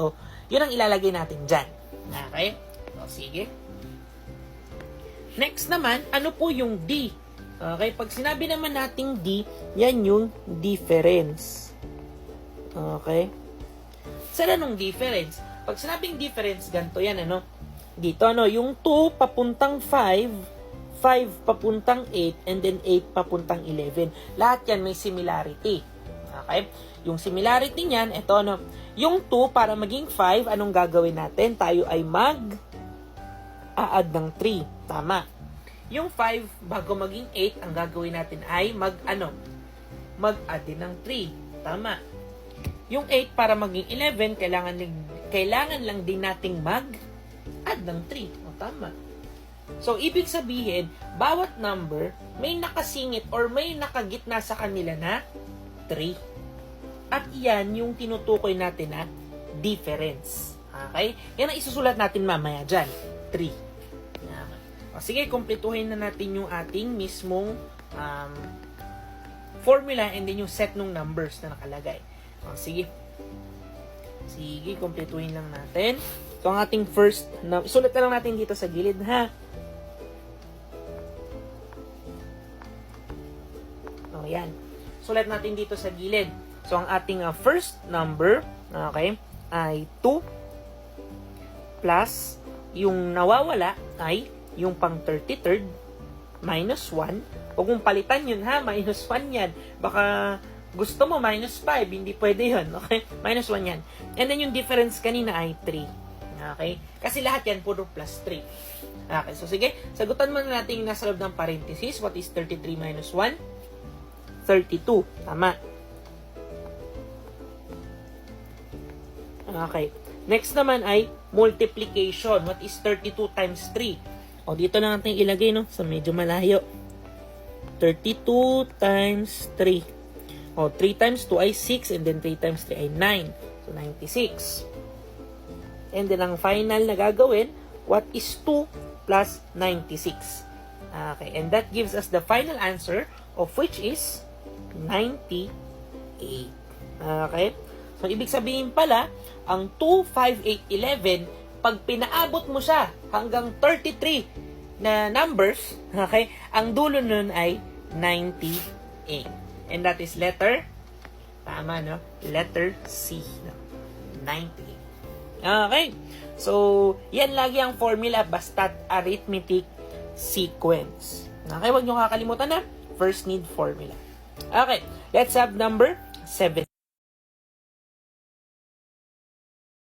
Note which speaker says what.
Speaker 1: So, yun ang ilalagay natin dyan. Okay? So, sige. Next naman, ano po yung D? Okay, pag sinabi naman nating D, yan yung difference. Okay? Saan anong difference? Pag sinabing difference, ganito yan, ano? Dito, ano? Yung 2 papuntang 5, 5 papuntang 8, and then 8 papuntang 11. Lahat yan may similarity. Okay? Yung similarity niyan, ito, ano? Yung 2, para maging 5, anong gagawin natin? Tayo ay mag-add ng 3. Tama. Yung 5, bago maging 8, ang gagawin natin ay mag-add din ng 3. Tama. Yung 8, para maging 11, kailangan lang din nating mag-add ng 3. O, tama. So, ibig sabihin, bawat number, may nakasingit or may nakagitna sa kanila na 3. At iyan yung tinutukoy natin na difference. Okay? Yan ang isusulat natin mamaya dyan. 3. Sige, kumpletuhin na natin yung ating mismong formula and then yung set ng numbers na nakalagay. Sige. Sige, kumpletuhin lang natin. So, ang ating first, isulat na lang natin dito sa gilid, ha? O, yan. Sulat natin dito sa gilid. So, ang ating first number, okay, ay 2 plus yung nawawala ay yung pang 33rd minus 1. Huwag mong palitan yun, ha? Minus 1 yan. Baka gusto mo minus 5. Hindi pwede yun. Okay? Minus 1 yan. And then yung difference kanina ay 3. Okay? Kasi lahat yan puro plus 3. Okay. So, sige. Sagutan mo na natin yung nasa loob ng parenthesis. What is 33 minus 1? 32. Tama. Okay. Next naman ay multiplication. What is 32 times 3? O, dito na natin ilagay, no? So, medyo malayo. 32 times 3. O, 3 times 2 ay 6, and then 3 times 3 ay 9. So, 96. And then, ang final na gagawin, what is 2 plus 96? Okay, and that gives us the final answer, of which is 98. Okay? So, ibig sabihin pala, ang 2, 5, 8, 11, pag pinaabot mo siya hanggang 33 na numbers, okay, ang dulo nun ay 98. And that is letter, tama, no? Letter C. No? 98. Okay. So, yan lagi ang formula basta't arithmetic sequence. Okay, huwag nyo kakalimutan na. First need formula. Okay, let's have number 7.